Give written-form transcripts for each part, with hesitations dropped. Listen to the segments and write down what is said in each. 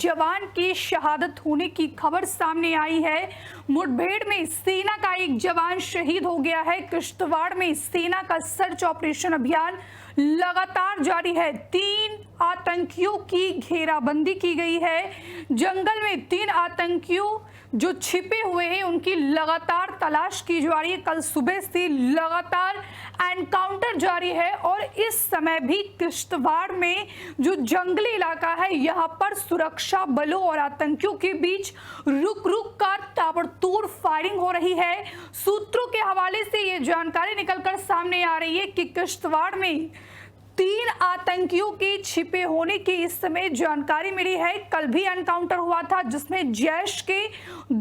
जवान की शहादत होने की खबर सामने आई है। मुठभेड़ में सेना का एक जवान शहीद हो गया है। किश्तवाड़ में सेना का सर्च ऑपरेशन अभियान लगातार जारी है। 3 आतंकियों की घेराबंदी की गई है। जंगल में 3 आतंकियों जो छिपे हुए हैं उनकी लगातार तलाश की जा रही है। कल सुबह से लगातार एनकाउंटर जारी है और इस समय भी किश्तवाड़ में जो जंगली इलाका है यहाँ पर सुरक्षा बलों और आतंकियों के बीच रुक रुक कर ताबड़तोड़ फायरिंग हो रही है। सूत्रों के हवाले से ये जानकारी निकलकर सामने आ रही है कि किश्तवाड़ में 3 आतंकियों के छिपे होने की इस समय जानकारी मिली है। कल भी एनकाउंटर हुआ था जिसमें जैश के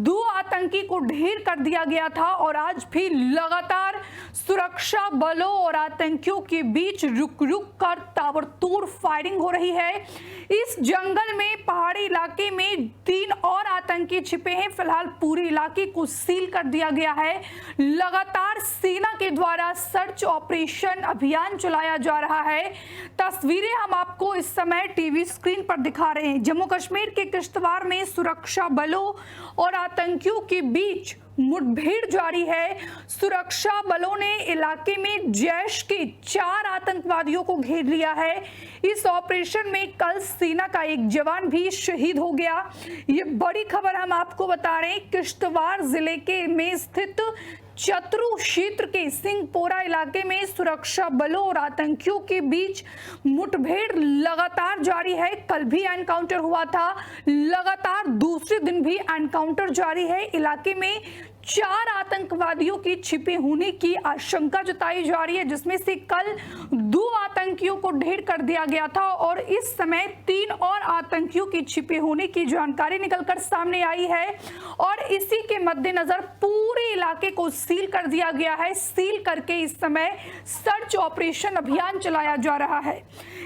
2 आतंकी को ढेर कर दिया गया था और आज भी लगातार सुरक्षा बलों और आतंकियों के बीच रुक रुक कर ताबड़तोड़ फायरिंग हो रही है। इस जंगल में पहाड़ी इलाके में 3 और आतंकी छिपे हैं। फिलहाल पूरे इलाके को सील कर दिया गया है। लगातार सेना के द्वारा सर्च ऑपरेशन अभियान चलाया जा रहा है। तस्वीरें हम आपको इस समय टीवी स्क्रीन पर दिखा रहे हैं। जम्मू कश्मीर के किश्तवाड़ में सुरक्षा बलों और आतंकियों के बीच मुठभेड़ जारी है। सुरक्षा बलों ने इलाके में जैश के 4 आतंकवादियों को घेर लिया है। इस ऑपरेशन में कल सेना का एक जवान भी शहीद हो गया। ये बड़ी खबर हम आपको बता रहे हैं। किश्तवाड़ जिले के में स्थित चतरू क्षेत्र के सिंहपोरा इलाके में सुरक्षा बलों और आतंकियों के बीच मुठभेड़ लगातार जारी है। कल भी एनकाउंटर हुआ था। लगातार दूसरे दिन भी एनकाउंटर जारी है। इलाके में 4 आतंकवादियों के छिपे होने की आशंका जताई जा रही है, जिसमें से कल 2 आतंकियों को ढेर कर दिया गया था और इस समय 3 और आतंकियों के छिपे होने की जानकारी निकलकर सामने आई है और इसी के मद्देनजर पूरे इलाके को सील कर दिया गया है। सील करके इस समय सर्च ऑपरेशन अभियान चलाया जा रहा है।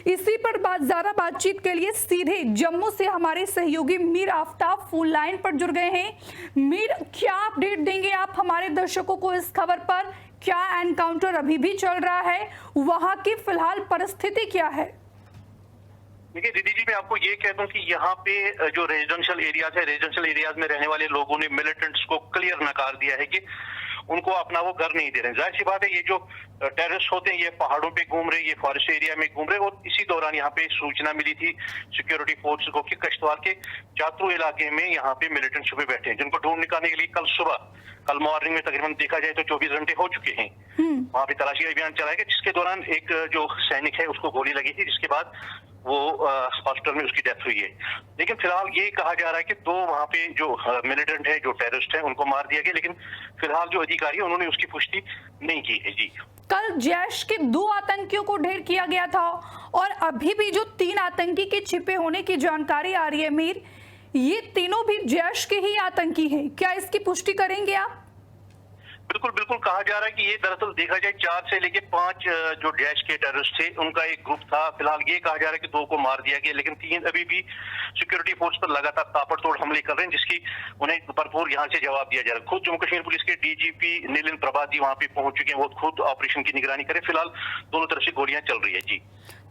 इसी पर ज्यादा बातचीत के लिए सीधे जम्मू से हमारे सहयोगी मीर आफ्ताब फोन लाइन पर जुड़ गए हैं। मीर, क्या अपडेट देंगे आप हमारे दर्शकों को इस खबर पर? क्या एनकाउंटर अभी भी चल रहा है? वहां की फिलहाल परिस्थिति क्या है? देखिए दीदी जी, मैं आपको ये कह दूं कि यहाँ पे जो रेजिडेंशियल एरियाज है, रेजिडेंशियल एरियाज में रहने वाले लोगों ने मिलिटेंट्स को क्लियर नकार दिया है कि उनको अपना वो घर नहीं दे रहे। जाहिर सी बात है, ये जो टेररिस्ट होते हैं ये पहाड़ों पे घूम रहे, ये फॉरेस्ट एरिया में घूम रहे और इसी दौरान यहाँ पे सूचना मिली थी सिक्योरिटी फोर्स को कि किश्तवाड़ के चातरू इलाके में यहाँ पे मिलिटेंट छुपे बैठे हैं, जिनको ढूंढ निकालने के लिए कल मॉर्निंग में तकरीबन देखा जाए तो 24 घंटे हो चुके हैं। वहां पे तलाशी अभियान चलाया गया, जिसके दौरान एक जो सैनिक है उसको गोली लगी थी, जिसके बाद वो हॉस्पिटल में उसकी डेथ हुई है। लेकिन फिलहाल ये कहा जा रहा है कि 2 वहां पे जो मिलिटेंट है, जो टेररिस्ट है, उनको मार दिया गया। लेकिन फिलहाल जो अधिकारी है उन्होंने उसकी पुष्टि नहीं की है। जी, कल जैश के 2 आतंकियों को ढेर किया गया था और अभी भी जो 3 आतंकी के छिपे होने की जानकारी आ रही है मीर, ये तीनों भी जैश के ही आतंकी हैं। क्या इसकी पुष्टि करेंगे आप? बिल्कुल बिल्कुल, कहा जा रहा है कि ये दरअसल देखा जाए 4 से लेके 5 जो जैश के टेररिस्ट थे उनका एक ग्रुप था। फिलहाल ये कहा जा रहा है कि 2 को मार दिया गया, लेकिन 3 अभी भी सिक्योरिटी फोर्स पर लगातार ताबड़तोड़ हमले कर रहे हैं, जिसकी उन्हें भरपूर यहाँ से जवाब दिया जा रहा है। खुद जम्मू कश्मीर पुलिस के डीजीपी नीलिन प्रभात जी वहां पे पहुंच चुके हैं, वो खुद ऑपरेशन की निगरानी करे। फिलहाल दोनों तरफ से गोलियां चल रही है। जी,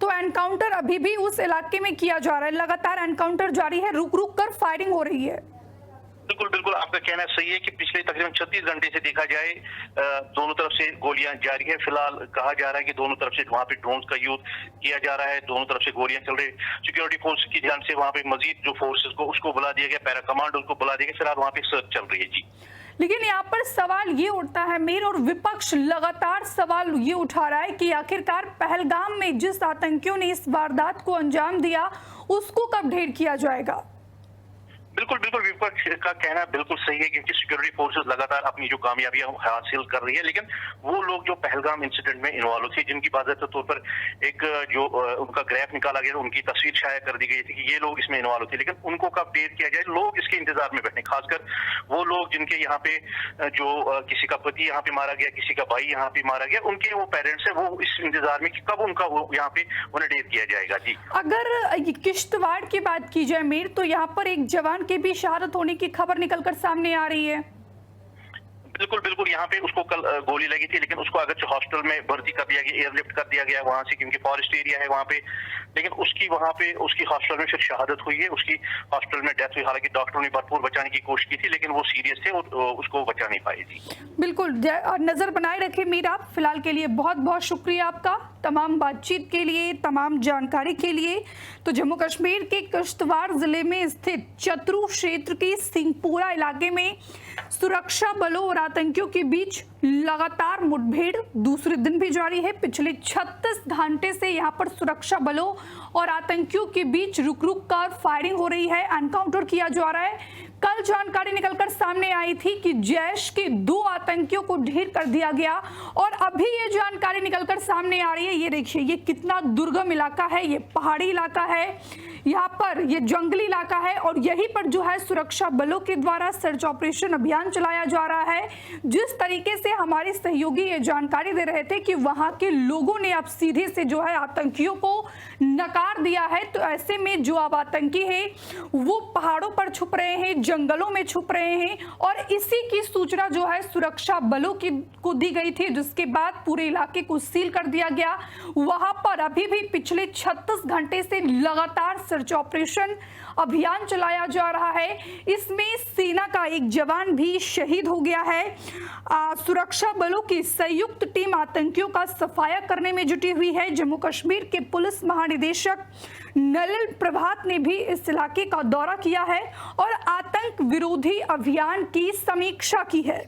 तो एनकाउंटर अभी भी उस इलाके में किया जा रहा है, लगातार एनकाउंटर जारी है, रुक रुक कर फायरिंग हो रही है। बिल्कुल बिल्कुल, आपका कहना सही है कि पिछले तकरीबन 36 घंटे से देखा जाए दोनों तरफ से गोलियां जारी है। फिलहाल कहा जा रहा है कि दोनों तरफ से वहां पे ड्रोन का यूज किया जा रहा है, दोनों तरफ से गोलियां चल रही है। सिक्योरिटी फोर्स की ध्यान से वहां पे मजीद जो फोर्सेस को उसको बुला दिया गया, पैरा कमांड उसको बुला दिया गया। फिलहाल वहां पे सर्च चल रही है। जी, लेकिन यहाँ पर सवाल ये उठता है मीर, और विपक्ष लगातार सवाल ये उठा रहा है कि आखिरकार पहलगाम में जिस आतंकियों ने इस वारदात को अंजाम दिया उसको कब ढेर किया जाएगा? बिल्कुल बिल्कुल, विपक्ष का कहना बिल्कुल सही है, क्योंकि सिक्योरिटी फोर्सेस लगातार अपनी जो कामयाबियां हासिल कर रही है। लेकिन वो लोग जो पहलगाम इंसिडेंट में इन्वॉल्व थे, जिनकी बाकायदा तौर पर एक जो उनका ग्राफ निकाला गया, उनकी तस्वीर शाया कर दी गई थी कि ये लोग इसमें इन्वॉल्व थे, लेकिन उनको कब ढेर किया जाए, लोग इसके इंतजार में बैठे। खासकर वो लोग जिनके यहाँ पे जो किसी का पति यहाँ पे मारा गया, किसी का भाई यहाँ पे मारा गया, उनके वो पेरेंट्स है, वो इस इंतजार में कि कब उनका वो यहाँ पे उन्हें ढेर किया जाएगा। जी, अगर किश्तवाड़ की बात की जाए मीर, तो यहाँ पर एक जवान की भी शहादत होने की खबर निकलकर सामने आ रही है। बिल्कुल बिल्कुल, यहाँ पे उसको कल गोली लगी थी, लेकिन उसको अगर हॉस्पिटल में भर्ती कर दिया गया, एयरलिफ्ट कर दिया गया वहां से, क्योंकि फॉरेस्ट एरिया है वहां पे, लेकिन उसकी वहां पे उसकी हॉस्पिटल में फिर शहादत हुई है, उसकी हॉस्पिटल में डेथ हुई। हालांकि डॉक्टरों ने भरपूर बचाने की कोशिश की थी, लेकिन वो सीरियस थे और उसको बचा नहीं पाई थी। बिल्कुल, नजर बनाए रखे मीरा। फिलहाल के लिए बहुत बहुत शुक्रिया आपका, तमाम बातचीत के लिए, तमाम जानकारी के लिए। तो जम्मू कश्मीर के किश्तवाड़ जिले में स्थित चतरू क्षेत्र के सिंहपुरा इलाके में सुरक्षा बलों और आतंकियों के बीच लगातार मुठभेड़ दूसरे दिन भी जारी है। पिछले 36 घंटे से यहां पर सुरक्षा बलों और आतंकियों के बीच रुक रुक कर फायरिंग हो रही है, एनकाउंटर किया जा रहा है। कल जानकारी निकलकर सामने आई थी कि जैश के 2 आतंकियों को ढेर कर दिया गया, और अभी ये जानकारी निकलकर सामने आ रही है। ये देखिए, ये कितना दुर्गम इलाका है, ये पहाड़ी इलाका है, यहाँ पर ये जंगली इलाका है, और यहीं पर जो है सुरक्षा बलों के द्वारा सर्च ऑपरेशन अभियान चलाया जा रहा है। जिस तरीके से हमारे सहयोगी ये जानकारी दे रहे थे कि वहां के लोगों ने अब सीधे से जो है आतंकियों को नकार दिया है, तो ऐसे में जो अब आतंकी है वो पहाड़ों पर छुप रहे हैं, जंगलों में छुप रहे हैं, और इसी की सूचना जो है सुरक्षा बलों को दी गई थी, जिसके बाद पूरे इलाके को सील कर दिया गया। वहां पर अभी भी पिछले 36 घंटे से लगातार सर्च ऑपरेशन अभियान चलाया जा रहा है। इसमें सेना का एक जवान भी शहीद हो गया है। सुरक्षा बलों की संयुक्त टीम आतंकियों का सफाया करने में जुटी हुई है। जम्मू कश्मीर के पुलिस महानिदेशक नलिन प्रभात ने भी इस इलाके का दौरा किया है और आतंक विरोधी अभियान की समीक्षा की है।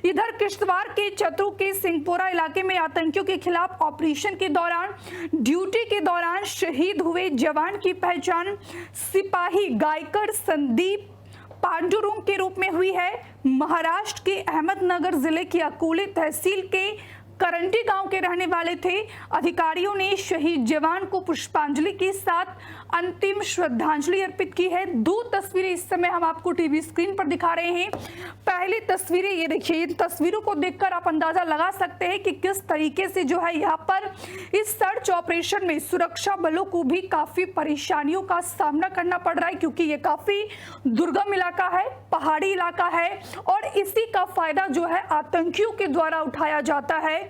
इधर किश्तवाड़ के चतरू के सिंहपुरा इलाके में आतंकियों के खिलाफ ऑपरेशन के दौरान ड्यूटी के दौरान शहीद हुए जवान की पहचान सिपाही गायकर संदीप पांडुरंग के रूप में हुई है। महाराष्ट्र के अहमदनगर जिले की अकोले तहसील के करंडी गांव के रहने वाले थे। अधिकारियों ने शहीद जवान को पुष्पांजलि के साथ अंतिम श्रद्धांजलि अर्पित की है। 2 तस्वीरें इस समय हम आपको टीवी स्क्रीन पर दिखा रहे हैं। पहली तस्वीरें ये देखिए, इन तस्वीरों को देखकर आप अंदाजा लगा सकते हैं कि किस तरीके से जो है यहाँ पर इस सर्च ऑपरेशन में सुरक्षा बलों को भी काफी परेशानियों का सामना करना पड़ रहा है, क्योंकि ये काफी दुर्गम इलाका है, पहाड़ी इलाका है, और इसी का फायदा जो है आतंकियों के द्वारा उठाया जाता है।